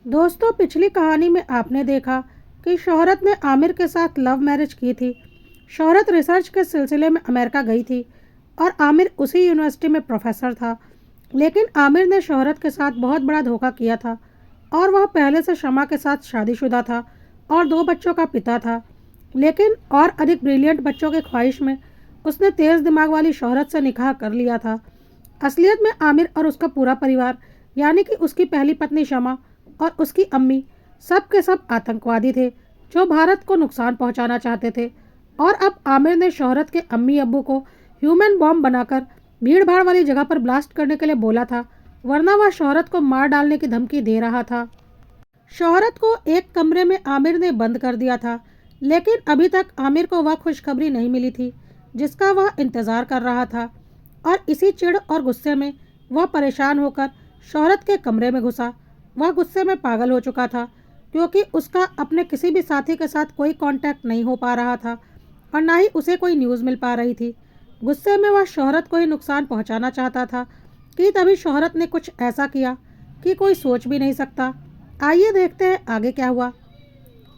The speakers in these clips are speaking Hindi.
दोस्तों, पिछली कहानी में आपने देखा कि शोहरत ने आमिर के साथ लव मैरिज की थी। शोहरत रिसर्च के सिलसिले में अमेरिका गई थी और आमिर उसी यूनिवर्सिटी में प्रोफेसर था। लेकिन आमिर ने शोहरत के साथ बहुत बड़ा धोखा किया था और वह पहले से शमा के साथ शादीशुदा था और 2 बच्चों का पिता था। लेकिन और अधिक ब्रिलियंट बच्चों की ख्वाहिश में उसने तेज़ दिमाग वाली शोहरत से निकाह कर लिया था। असलियत में आमिर और उसका पूरा परिवार, यानी कि उसकी पहली पत्नी शमा और उसकी अम्मी, सब के सब आतंकवादी थे जो भारत को नुकसान पहुंचाना चाहते थे। और अब आमिर ने शोहरत के अम्मी अब्बू को ह्यूमन बॉम्ब बनाकर भीड़ भाड़ वाली जगह पर ब्लास्ट करने के लिए बोला था, वरना वह शोहरत को मार डालने की धमकी दे रहा था। शोहरत को एक कमरे में आमिर ने बंद कर दिया था, लेकिन अभी तक आमिर को वह खुशखबरी नहीं मिली थी जिसका वह इंतज़ार कर रहा था। और इसी चिढ़ और गुस्से में वह परेशान होकर शोहरत के कमरे में घुसा। वह गुस्से में पागल हो चुका था क्योंकि उसका अपने किसी भी साथी के साथ कोई कांटेक्ट नहीं हो पा रहा था और ना ही उसे कोई न्यूज़ मिल पा रही थी। गुस्से में वह शोहरत को ही नुकसान पहुंचाना चाहता था कि तभी शोहरत ने कुछ ऐसा किया कि कोई सोच भी नहीं सकता। आइए देखते हैं आगे क्या हुआ।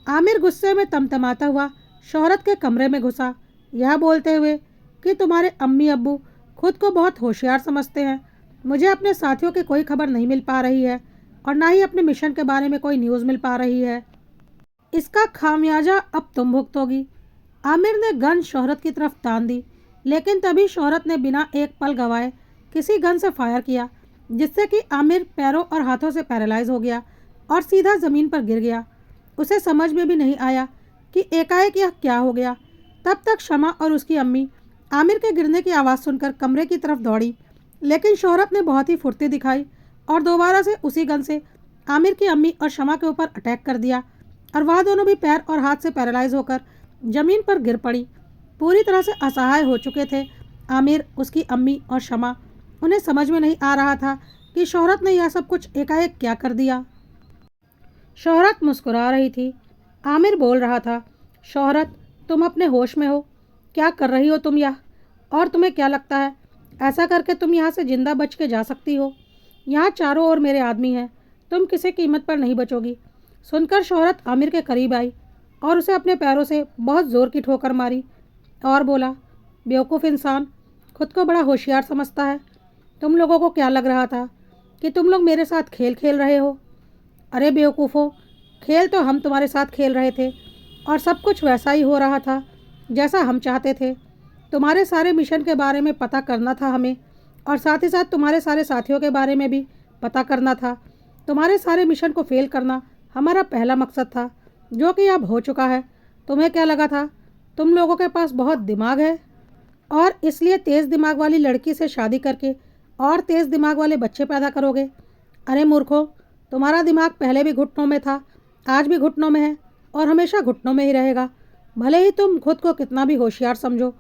आमिर गुस्से में तमतमाता हुआ शोहरत के कमरे में घुसा, यह बोलते हुए कि तुम्हारे अम्मी अब्बू खुद को बहुत होशियार समझते हैं। मुझे अपने साथियों की कोई खबर नहीं मिल पा रही है और ना ही अपने मिशन के बारे में कोई न्यूज़ मिल पा रही है। इसका खामियाजा अब तुम भुगतोगी। आमिर ने गन शोहरत की तरफ तान दी, लेकिन तभी शोहरत ने बिना एक पल गवाए किसी गन से फायर किया, जिससे कि आमिर पैरों और हाथों से पैरालाइज हो गया और सीधा ज़मीन पर गिर गया। उसे समझ में भी नहीं आया कि एकाएक यह क्या हो गया। तब तक शमा और उसकी अम्मी आमिर के गिरने की आवाज़ सुनकर कमरे की तरफ दौड़ी, लेकिन शोहरत ने बहुत ही फुर्ती दिखाई और दोबारा से उसी गन से आमिर की अम्मी और शमा के ऊपर अटैक कर दिया और वह दोनों भी पैर और हाथ से पैरालाइज होकर जमीन पर गिर पड़ी। पूरी तरह से असहाय हो चुके थे आमिर, उसकी अम्मी और शमा। उन्हें समझ में नहीं आ रहा था कि शोहरत ने यह सब कुछ एकाएक क्या कर दिया। शोहरत मुस्कुरा रही थी। आमिर बोल रहा था, शोहरत, तुम अपने होश में हो? क्या कर रही हो तुम यह? और तुम्हें क्या लगता है ऐसा करके तुम यहाँ से जिंदा बच के जा सकती हो? यहाँ चारों ओर मेरे आदमी हैं, तुम किसी कीमत पर नहीं बचोगी। सुनकर शोहरत आमिर के करीब आई और उसे अपने पैरों से बहुत ज़ोर की ठोकर मारी और बोला, बेवकूफ़ इंसान, खुद को बड़ा होशियार समझता है। तुम लोगों को क्या लग रहा था कि तुम लोग मेरे साथ खेल खेल रहे हो? अरे बेवकूफ़ो, खेल तो हम तुम्हारे साथ खेल रहे थे और सब कुछ वैसा ही हो रहा था जैसा हम चाहते थे। तुम्हारे सारे मिशन के बारे में पता करना था हमें, और साथ ही साथ तुम्हारे सारे साथियों के बारे में भी पता करना था। तुम्हारे सारे मिशन को फेल करना हमारा पहला मकसद था, जो कि अब हो चुका है। तुम्हें क्या लगा था तुम लोगों के पास बहुत दिमाग है और इसलिए तेज़ दिमाग वाली लड़की से शादी करके और तेज़ दिमाग वाले बच्चे पैदा करोगे? अरे मूर्खो, तुम्हारा दिमाग पहले भी घुटनों में था, आज भी घुटनों में है और हमेशा घुटनों में ही रहेगा। भले ही तुम खुद को कितना भी होशियार समझो,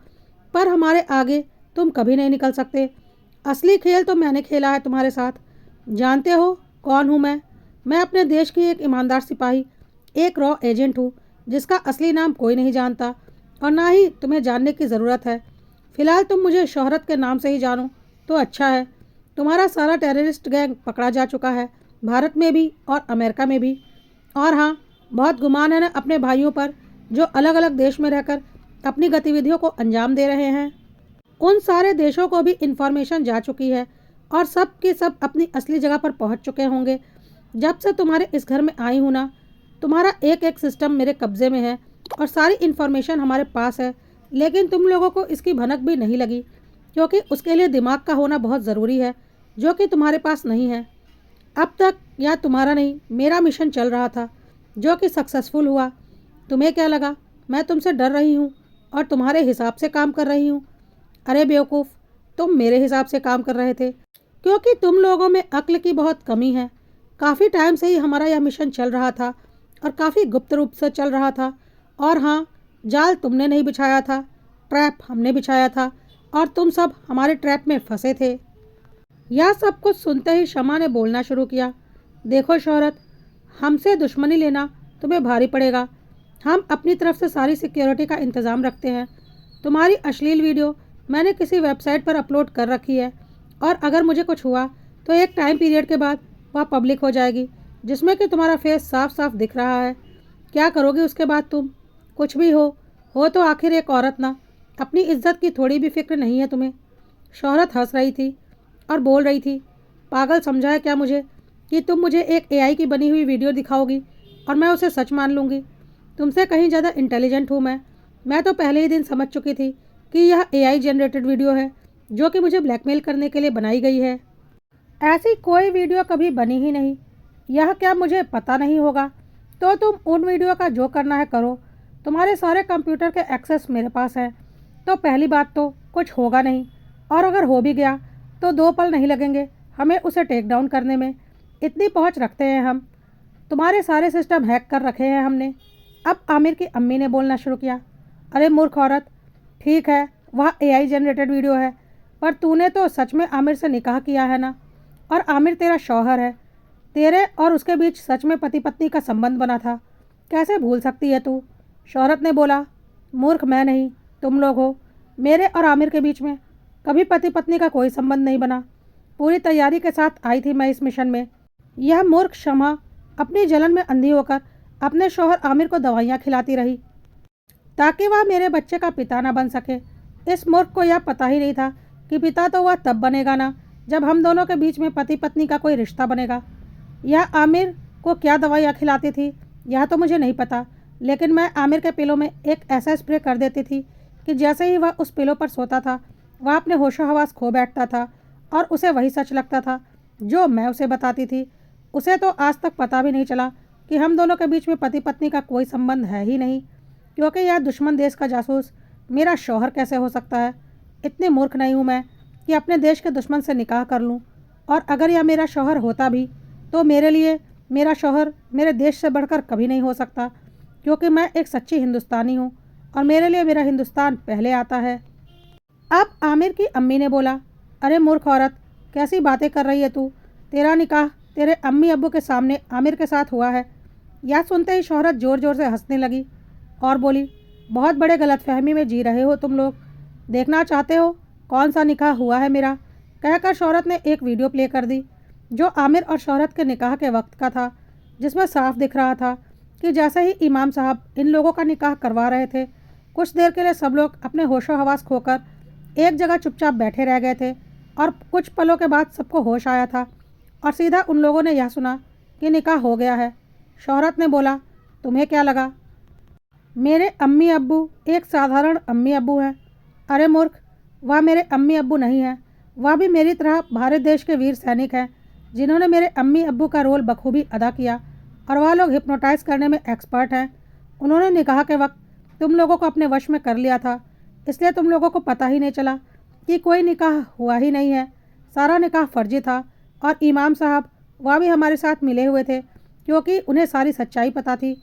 पर हमारे आगे तुम कभी नहीं निकल सकते। असली खेल तो मैंने खेला है तुम्हारे साथ। जानते हो कौन हूँ मैं? मैं अपने देश की एक ईमानदार सिपाही, एक रॉ एजेंट हूँ जिसका असली नाम कोई नहीं जानता और ना ही तुम्हें जानने की ज़रूरत है। फ़िलहाल तुम मुझे शोहरत के नाम से ही जानो तो अच्छा है। तुम्हारा सारा टेररिस्ट गैंग पकड़ा जा चुका है, भारत में भी और अमेरिका में भी। और हाँ, बहुत गुमान है ना अपने भाइयों पर जो अलग अलग देश में रहकर अपनी गतिविधियों को अंजाम दे रहे हैं। उन सारे देशों को भी इन्फॉर्मेशन जा चुकी है और सब के सब अपनी असली जगह पर पहुंच चुके होंगे। जब से तुम्हारे इस घर में आई हूँ ना, तुम्हारा एक एक सिस्टम मेरे कब्जे में है और सारी इन्फॉर्मेशन हमारे पास है, लेकिन तुम लोगों को इसकी भनक भी नहीं लगी क्योंकि उसके लिए दिमाग का होना बहुत ज़रूरी है, जो कि तुम्हारे पास नहीं है। अब तक यह तुम्हारा नहीं मेरा मिशन चल रहा था, जो कि सक्सेसफुल हुआ। तुम्हें क्या लगा मैं तुमसे डर रही हूँ और तुम्हारे हिसाब से काम कर रही हूँ? अरे बेवकूफ़, तुम मेरे हिसाब से काम कर रहे थे क्योंकि तुम लोगों में अक्ल की बहुत कमी है। काफ़ी टाइम से ही हमारा यह मिशन चल रहा था और काफ़ी गुप्त रूप से चल रहा था। और हाँ, जाल तुमने नहीं बिछाया था, ट्रैप हमने बिछाया था और तुम सब हमारे ट्रैप में फंसे थे। यह सब कुछ सुनते ही शमा ने बोलना शुरू किया, देखो शोहरत, हमसे दुश्मनी लेना तुम्हें भारी पड़ेगा। हम अपनी तरफ से सारी सिक्योरिटी का इंतज़ाम रखते हैं। तुम्हारी अश्लील वीडियो मैंने किसी वेबसाइट पर अपलोड कर रखी है और अगर मुझे कुछ हुआ तो एक टाइम पीरियड के बाद वह पब्लिक हो जाएगी, जिसमें कि तुम्हारा फेस साफ साफ दिख रहा है। क्या करोगे उसके बाद तुम? कुछ भी हो तो आखिर एक औरत ना। अपनी इज्जत की थोड़ी भी फिक्र नहीं है तुम्हें। शोहरत हंस रही थी और बोल रही थी, पागल समझा है क्या मुझे कि तुम मुझे एक एआई की बनी हुई वीडियो दिखाओगी और मैं उसे सच मान लूँगी? तुमसे कहीं ज़्यादा इंटेलिजेंट हूँ मैं तो पहले ही दिन समझ चुकी थी कि यह एआई जनरेटेड वीडियो है जो कि मुझे ब्लैकमेल करने के लिए बनाई गई है। ऐसी कोई वीडियो कभी बनी ही नहीं। यह क्या मुझे पता नहीं होगा? तो तुम उन वीडियो का जो करना है करो। तुम्हारे सारे कंप्यूटर के एक्सेस मेरे पास हैं। तो पहली बात तो कुछ होगा नहीं, और अगर हो भी गया तो 2 पल नहीं लगेंगे हमें उसे टेक डाउन करने में। इतनी पहुंच रखते हैं हम। तुम्हारे सारे सिस्टम हैक कर रखे हैं हमने। अब आमिर की अम्मी ने बोलना शुरू किया, अरे मूर्ख औरत, ठीक है वह एआई जनरेटेड वीडियो है, पर तूने तो सच में आमिर से निकाह किया है ना? और आमिर तेरा शौहर है। तेरे और उसके बीच सच में पति पत्नी का संबंध बना था। कैसे भूल सकती है तू? शौहरत ने बोला, मूर्ख मैं नहीं, तुम लोग हो। मेरे और आमिर के बीच में कभी पति पत्नी का कोई संबंध नहीं बना। पूरी तैयारी के साथ आई थी मैं इस मिशन में। यह मूर्ख शमा अपनी जलन में अंधी होकर अपने शौहर आमिर को दवाइयाँ खिलाती रही ताकि वह मेरे बच्चे का पिता ना बन सके। इस मूर्ख को यह पता ही नहीं था कि पिता तो वह तब बनेगा ना जब हम दोनों के बीच में पति पत्नी का कोई रिश्ता बनेगा। यह आमिर को क्या दवाइयाँ खिलाती थी यह तो मुझे नहीं पता, लेकिन मैं आमिर के पिलो में एक ऐसा स्प्रे कर देती थी कि जैसे ही वह उस पिलो पर सोता था वह अपने होशो हवास खो बैठता था और उसे वही सच लगता था जो मैं उसे बताती थी। उसे तो आज तक पता भी नहीं चला कि हम दोनों के बीच में पति पत्नी का कोई संबंध है ही नहीं, क्योंकि यह दुश्मन देश का जासूस मेरा शौहर कैसे हो सकता है? इतनी मूर्ख नहीं हूँ मैं कि अपने देश के दुश्मन से निकाह कर लूँ। और अगर यह मेरा शौहर होता भी तो मेरे लिए मेरा शौहर मेरे देश से बढ़कर कभी नहीं हो सकता, क्योंकि मैं एक सच्ची हिंदुस्तानी हूँ और मेरे लिए मेरा हिंदुस्तान पहले आता है। अब आमिर की अम्मी ने बोला, अरे मूर्ख औरत, कैसी बातें कर रही है तू? तेरा निकाह तेरे अम्मी अब्बू के सामने आमिर के साथ हुआ है। यह सुनते ही शौहरत ज़ोर ज़ोर से हंसने लगी और बोली, बहुत बड़े गलतफहमी में जी रहे हो तुम लोग। देखना चाहते हो कौन सा निकाह हुआ है मेरा? कहकर शौहरत ने एक वीडियो प्ले कर दी जो आमिर और शौहरत के निकाह के वक्त का था, जिसमें साफ दिख रहा था कि जैसे ही इमाम साहब इन लोगों का निकाह करवा रहे थे, कुछ देर के लिए सब लोग अपने होशो हवास खोकर एक जगह चुपचाप बैठे रह गए थे और कुछ पलों के बाद सबको होश आया था और सीधा उन लोगों ने यह सुना कि निकाह हो गया है। शौहरत ने बोला, तुम्हें क्या लगा मेरे अम्मी अब्बू एक साधारण अम्मी अब्बू हैं? अरे मूर्ख, वह मेरे अम्मी अब्बू नहीं हैं। वह भी मेरी तरह भारत देश के वीर सैनिक हैं जिन्होंने मेरे अम्मी अब्बू का रोल बखूबी अदा किया, और वह लोग हिप्नोटाइज करने में एक्सपर्ट हैं। उन्होंने निकाह के वक्त तुम लोगों को अपने वश में कर लिया था, इसलिए तुम लोगों को पता ही नहीं चला कि कोई निकाह हुआ ही नहीं है। सारा निकाह फर्जी था और इमाम साहब वह भी हमारे साथ मिले हुए थे क्योंकि उन्हें सारी सच्चाई पता थी।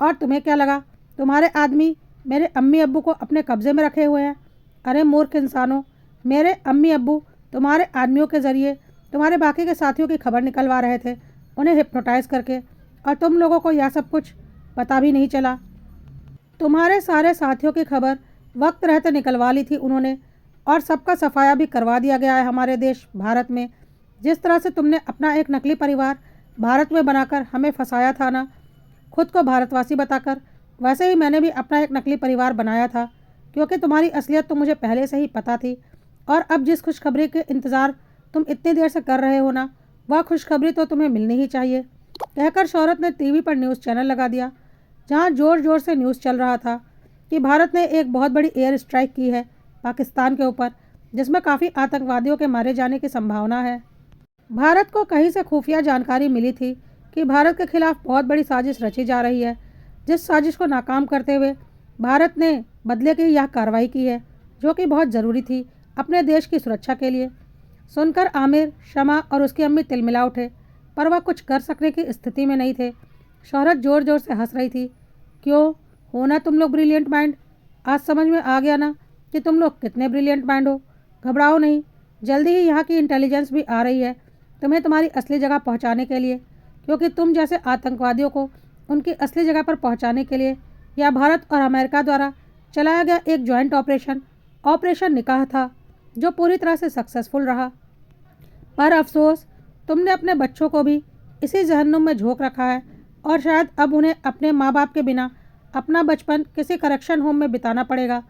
और तुम्हें क्या लगा तुम्हारे आदमी मेरे अम्मी अब्बू को अपने कब्ज़े में रखे हुए हैं? अरे मूर्ख इंसानों, मेरे अम्मी अब्बू तुम्हारे आदमियों के ज़रिए तुम्हारे बाकी के साथियों की खबर निकलवा रहे थे, उन्हें हिप्नोटाइज करके, और तुम लोगों को यह सब कुछ पता भी नहीं चला। तुम्हारे सारे साथियों की खबर वक्त रहते निकलवा ली थी उन्होंने, और सबका सफाया भी करवा दिया गया है हमारे देश भारत में। जिस तरह से तुमने अपना एक नकली परिवार भारत में बनाकर हमें फंसाया था ना, खुद को भारतवासी बताकर, वैसे ही मैंने भी अपना एक नकली परिवार बनाया था, क्योंकि तुम्हारी असलियत तो मुझे पहले से ही पता थी। और अब जिस खुशखबरी के इंतज़ार तुम इतनी देर से कर रहे हो ना, वह खुशखबरी तो तुम्हें मिलनी ही चाहिए। कहकर शौहरत ने टीवी पर न्यूज़ चैनल लगा दिया जहां ज़ोर ज़ोर से न्यूज़ चल रहा था कि भारत ने एक बहुत बड़ी एयर स्ट्राइक की है पाकिस्तान के ऊपर, जिसमें काफ़ी आतंकवादियों के मारे जाने की संभावना है। भारत को कहीं से खुफिया जानकारी मिली थी कि भारत के खिलाफ बहुत बड़ी साजिश रची जा रही है, जिस साजिश को नाकाम करते हुए भारत ने बदले की यह कार्रवाई की है, जो कि बहुत ज़रूरी थी अपने देश की सुरक्षा के लिए। सुनकर आमिर, शमा और उसकी अम्मी तिलमिला उठे, पर वह कुछ कर सकने की स्थिति में नहीं थे। शौहरत ज़ोर ज़ोर से हंस रही थी। क्यों हो ना तुम लोग ब्रिलियंट माइंड? आज समझ में आ गया ना कि तुम लोग कितने ब्रिलियंट माइंड हो। घबराओ नहीं, जल्दी ही यहाँ की इंटेलिजेंस भी आ रही है तुम्हें तुम्हारी असली जगह पहुँचाने के लिए, क्योंकि तुम जैसे आतंकवादियों को उनकी असली जगह पर पहुँचाने के लिए यह भारत और अमेरिका द्वारा चलाया गया एक जॉइंट ऑपरेशन निकाह था, जो पूरी तरह से सक्सेसफुल रहा। पर अफसोस तुमने अपने बच्चों को भी इसी जहन्नुम में झोंक रखा है और शायद अब उन्हें अपने माँ बाप के बिना अपना बचपन किसी करेक्शन होम में बिताना पड़ेगा,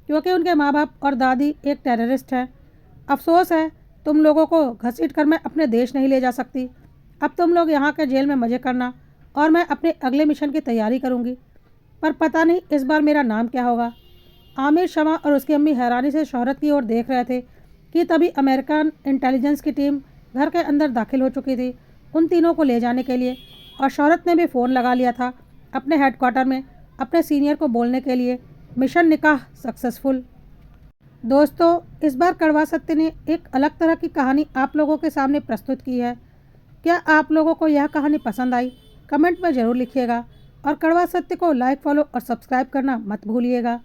क्योंकि उनके माँ बाप और दादी एक टेररिस्ट हैं। अफसोस है, तुम लोगों को घसीट कर मैं अपने देश नहीं ले जा सकती। अब तुम लोग यहाँ के जेल में मज़े करना और मैं अपने अगले मिशन की तैयारी करूँगी। पर पता नहीं इस बार मेरा नाम क्या होगा। आमिर, शमा और उसकी अम्मी हैरानी से शोहरत की ओर देख रहे थे कि तभी अमेरिकन इंटेलिजेंस की टीम घर के अंदर दाखिल हो चुकी थी उन तीनों को ले जाने के लिए, और शोहरत ने भी फ़ोन लगा लिया था अपने हेडक्वार्टर में अपने सीनियर को बोलने के लिए, मिशन निकाह सक्सेसफुल। दोस्तों, इस बार कड़वा सत्य ने एक अलग तरह की कहानी आप लोगों के सामने प्रस्तुत की है। क्या आप लोगों को यह कहानी पसंद आई? कमेंट में ज़रूर लिखिएगा और कड़वा सत्य को लाइक, फॉलो और सब्सक्राइब करना मत भूलिएगा।